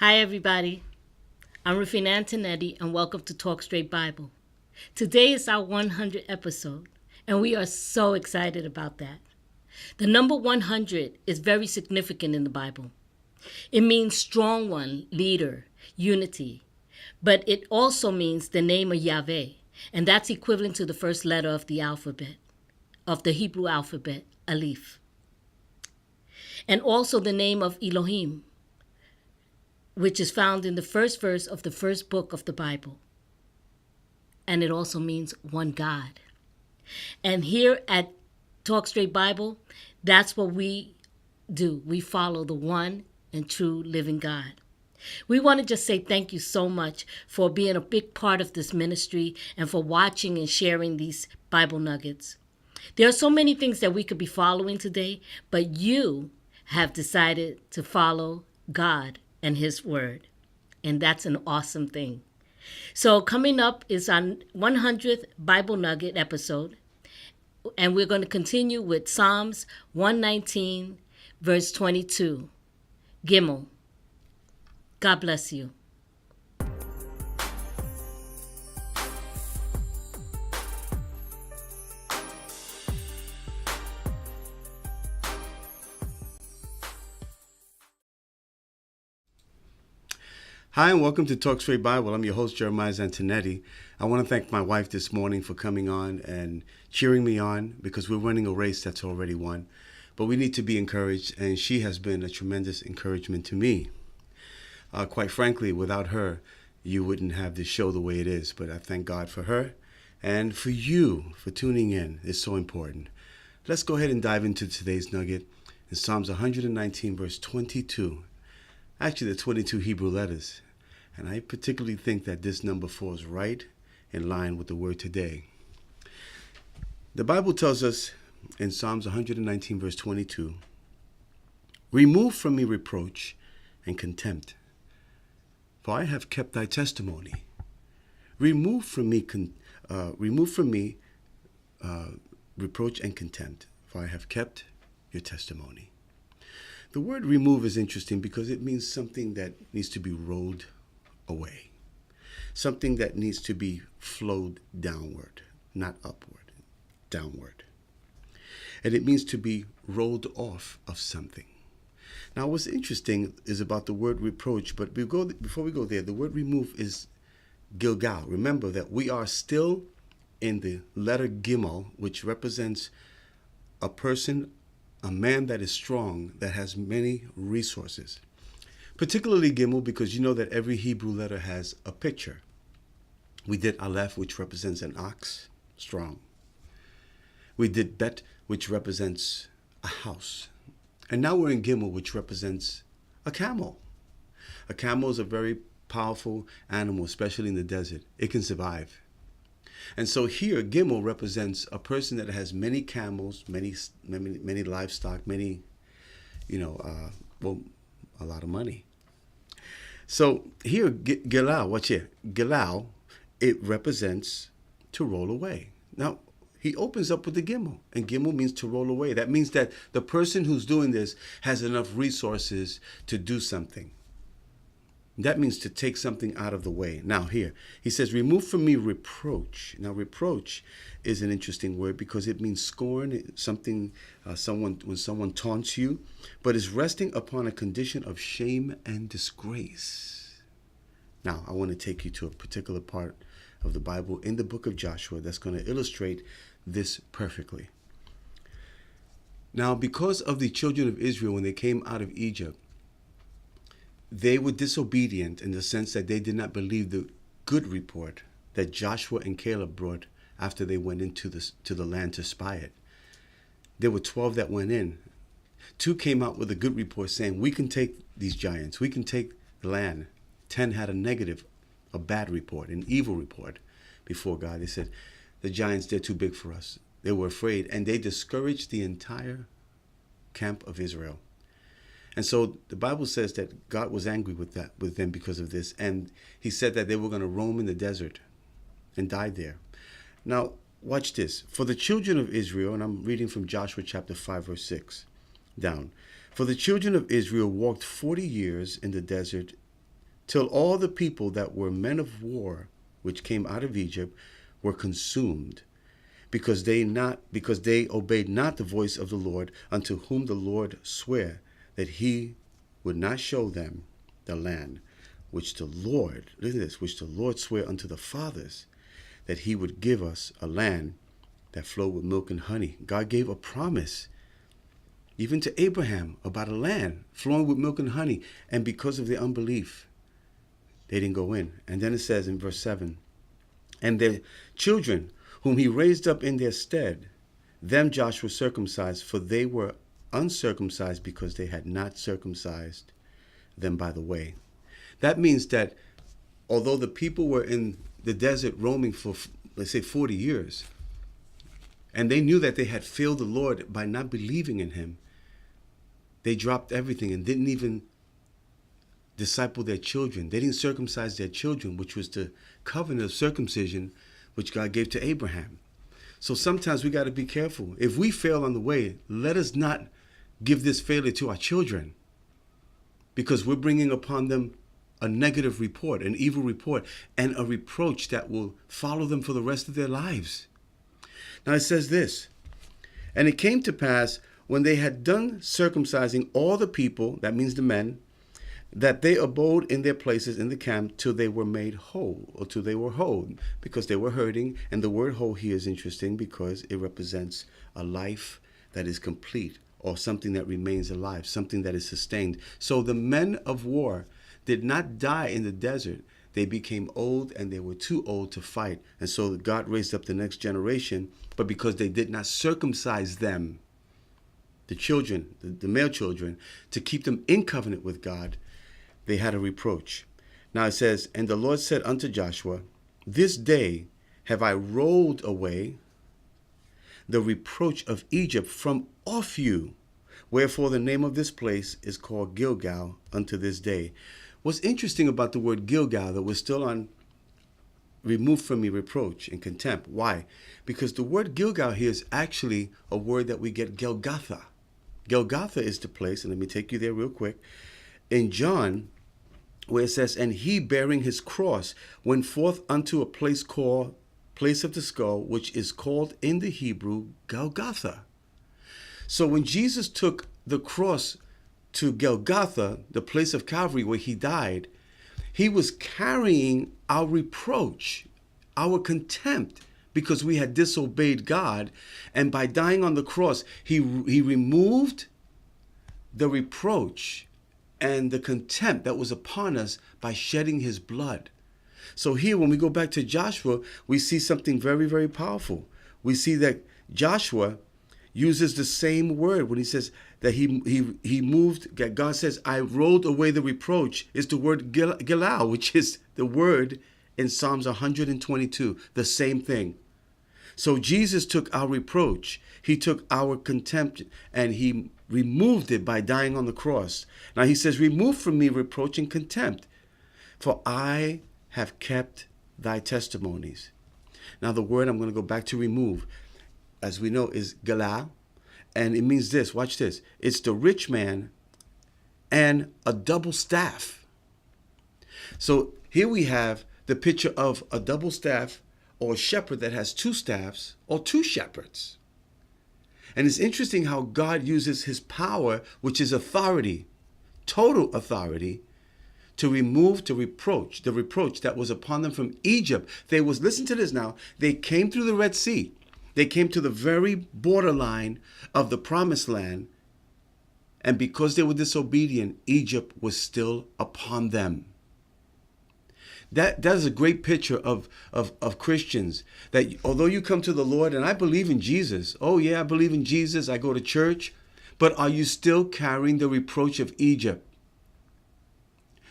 Hi, everybody. I'm Rufina Antonetti, and welcome to Talk Straight Bible. Today is our 100th episode, and we are so excited about that. The number 100 is very significant in the Bible. It means strong one, leader, unity, but it also means the name of Yahweh, and that's equivalent to the first letter of the alphabet, of the Hebrew alphabet, Aleph, and also the name of Elohim, which is found in the first verse of the first book of the Bible. And it also means one God. And here at Talk Straight Bible, that's what we do. We follow the one and true living God. We want to just say thank you so much for being a big part of this ministry and for watching and sharing these Bible nuggets. There are so many things that we could be following today, but you have decided to follow God and His Word. And that's an awesome thing. So coming up is our 100th Bible Nugget episode. And we're going to continue with Psalms 119, verse 22. Gimel. God bless you. Hi, and welcome to Talk Straight Bible. I'm your host, Jeremiah Antonetti. I want to thank my wife this morning for coming on and cheering me on because we're running a race that's already won. But we need to be encouraged, and she has been a tremendous encouragement to me. Quite frankly, without her, you wouldn't have this show the way it is. But I thank God for her and for you for tuning in. It's so important. Let's go ahead and dive into today's nugget in Psalms 119, verse 22. Actually, the 22 Hebrew letters. And I particularly think that this number falls right in line with the word today. The Bible tells us in Psalms 119, verse 22, "Remove from me reproach and contempt, for I have kept thy testimony. Remove from me reproach and contempt, for I have kept your testimony." The word remove is interesting because it means something that needs to be rolled away. Something that needs to be flowed downward, not upward, downward. And it means to be rolled off of something. Now, what's interesting is about the word reproach, but before we go there, the word remove is Gilgal. Remember that we are still in the letter Gimel, which represents a person, a man that is strong, that has many resources. Particularly Gimel, because you know that every Hebrew letter has a picture. We did Aleph, which represents an ox, strong. We did Bet, which represents a house. And now we're in Gimel, which represents a camel. A camel is a very powerful animal, especially in the desert. It can survive. And so here, Gimel represents a person that has many camels, many livestock, a lot of money. So here, Gilal, watch here. Gilal, it represents to roll away. Now, he opens up with the Gimel, and Gimel means to roll away. That means that the person who's doing this has enough resources to do something. That means to take something out of the way. Now here, he says, remove from me reproach. Now reproach is an interesting word because it means scorn, something, when someone taunts you, but is resting upon a condition of shame and disgrace. Now, I want to take you to a particular part of the Bible in the book of Joshua that's going to illustrate this perfectly. Now, because of the children of Israel, when they came out of Egypt, they were disobedient in the sense that they did not believe the good report that Joshua and Caleb brought after they went into the land to spy it. There were 12 that went in. 2 came out with a good report saying, we can take these giants. We can take the land. 10 had a negative, a bad report, an evil report before God. They said, the giants, they're too big for us. They were afraid, and they discouraged the entire camp of Israel. And so the Bible says that God was angry with them because of this. And he said that they were going to roam in the desert and die there. Now, watch this. For the children of Israel, and I'm reading from Joshua chapter 5, verse 6 down. For the children of Israel walked 40 years in the desert till all the people that were men of war, which came out of Egypt, were consumed, because they obeyed not the voice of the Lord, unto whom the Lord sware that he would not show them the land which the Lord, listen to this, which the Lord sware unto the fathers, that he would give us a land that flowed with milk and honey. God gave a promise even to Abraham about a land flowing with milk and honey, and because of their unbelief, they didn't go in. And then it says in verse 7, and their children, whom he raised up in their stead, them Joshua circumcised, for they were uncircumcised because they had not circumcised them by the way. That means that although the people were in the desert roaming for, let's say, 40 years, and they knew that they had failed the Lord by not believing in him, they dropped everything and didn't even disciple their children. They didn't circumcise their children, which was the covenant of circumcision which God gave to Abraham. So sometimes we got to be careful. If we fail on the way, let us not give this failure to our children, because we're bringing upon them a negative report, an evil report, and a reproach that will follow them for the rest of their lives. Now it says this, and it came to pass when they had done circumcising all the people, that means the men, that they abode in their places in the camp till they were made whole, or till they were whole, because they were hurting. And the word whole here is interesting because it represents a life that is complete, or something that remains alive, something that is sustained. So the men of war did not die in the desert. They became old, and they were too old to fight. And so God raised up the next generation, but because they did not circumcise them, the children, the male children, to keep them in covenant with God, they had a reproach. Now it says, and the Lord said unto Joshua, this day have I rolled away the reproach of Egypt from off you. Wherefore the name of this place is called Gilgal unto this day. What's interesting about the word Gilgal, that we're still on remove from me reproach and contempt. Why? Because the word Gilgal here is actually a word that we get Golgotha. Golgotha is the place, and let me take you there real quick. In John, where it says, and he bearing his cross went forth unto a place called place of the skull, which is called in the Hebrew Golgotha. So when Jesus took the cross to Golgotha, the place of Calvary where he died, he was carrying our reproach, our contempt, because we had disobeyed God. And by dying on the cross, he removed the reproach and the contempt that was upon us by shedding his blood. So here, when we go back to Joshua, we see something very, very powerful. We see that Joshua uses the same word when he says that he moved. God says, I rolled away the reproach. It's the word Gilal, which is the word in Psalms 122, the same thing. So Jesus took our reproach. He took our contempt, and he removed it by dying on the cross. Now he says, remove from me reproach and contempt, for I have kept thy testimonies. Now the word I'm going to go back to remove, as we know, is Gilal, and it means this. Watch this. It's the rich man and a double staff. So here we have the picture of a double staff, or a shepherd that has two staffs, or two shepherds. And it's interesting how God uses his power, which is authority, total authority, to remove the reproach that was upon them from Egypt. Listen to this now, they came through the Red Sea. They came to the very borderline of the promised land. And because they were disobedient, Egypt was still upon them. That is a great picture of Christians, that although you come to the Lord, and I believe in Jesus. Oh yeah, I believe in Jesus. I go to church. But are you still carrying the reproach of Egypt?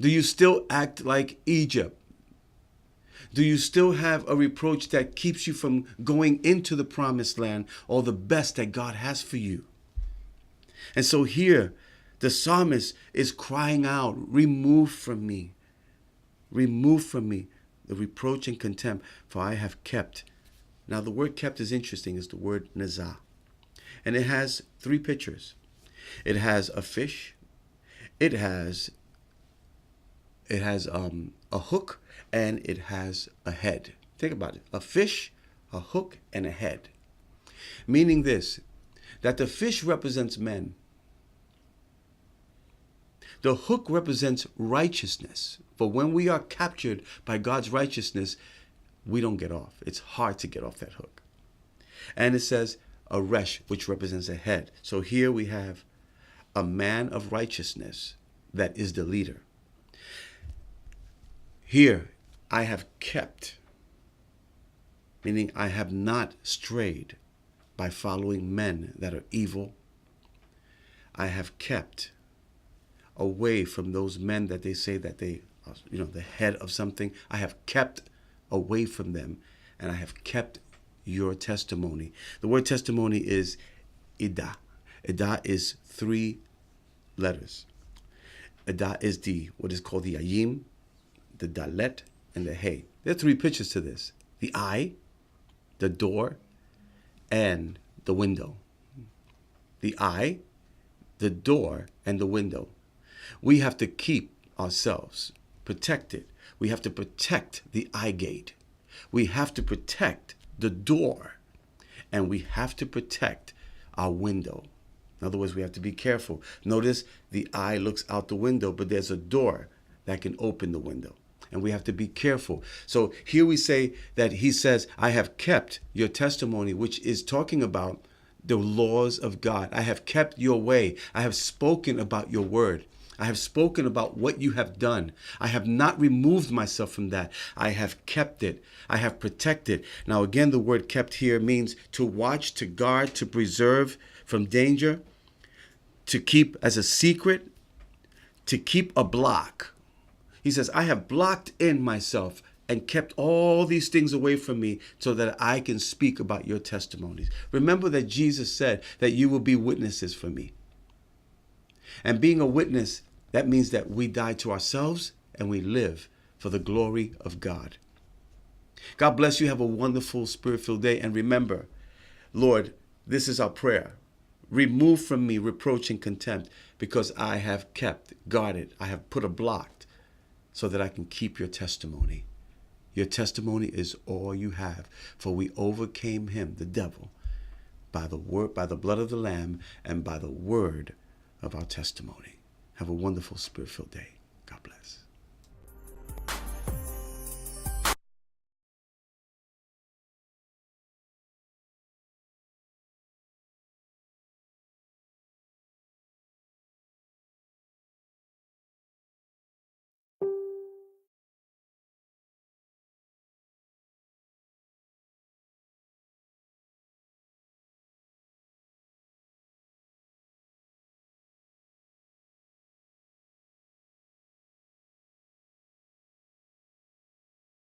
Do you still act like Egypt? Do you still have a reproach that keeps you from going into the promised land, or the best that God has for you? And so here, the psalmist is crying out, remove from me the reproach and contempt, for I have kept. Now the word kept is interesting. It's the word nazah. And it has three pictures. It has a fish. It has It has a hook and it has a head. Think about it. A fish, a hook, and a head. Meaning this, that the fish represents men. The hook represents righteousness. For when we are captured by God's righteousness, we don't get off. It's hard to get off that hook. And it says a resh, which represents a head. So here we have a man of righteousness that is the leader. Here, I have kept, meaning I have not strayed by following men that are evil. I have kept away from those men that they say that they are, the head of something. I have kept away from them, and I have kept your testimony. The word testimony is Ida. Ida is 3 letters. Ida is what is called the Ayim, the Dalet, and the Hey. There are 3 pictures to this. The eye, the door, and the window. The eye, the door, and the window. We have to keep ourselves protected. We have to protect the eye gate. We have to protect the door. And we have to protect our window. In other words, we have to be careful. Notice the eye looks out the window, but there's a door that can open the window. And we have to be careful. So here we say that he says, I have kept your testimony, which is talking about the laws of God. I have kept your way. I have spoken about your word. I have spoken about what you have done. I have not removed myself from that. I have kept it. I have protected. Now, again, the word kept here means to watch, to guard, to preserve from danger, to keep as a secret, to keep a block. He says, I have blocked in myself and kept all these things away from me so that I can speak about your testimonies. Remember that Jesus said that you will be witnesses for me. And being a witness, that means that we die to ourselves and we live for the glory of God. God bless you. Have a wonderful spirit-filled day. And remember, Lord, this is our prayer. Remove from me reproach and contempt, because I have kept, guarded, I have put a block so that I can keep your testimony. Your testimony is all you have, for we overcame him, the devil, by the word, by the blood of the Lamb, and by the word of our testimony. Have a wonderful spirit-filled day. God bless.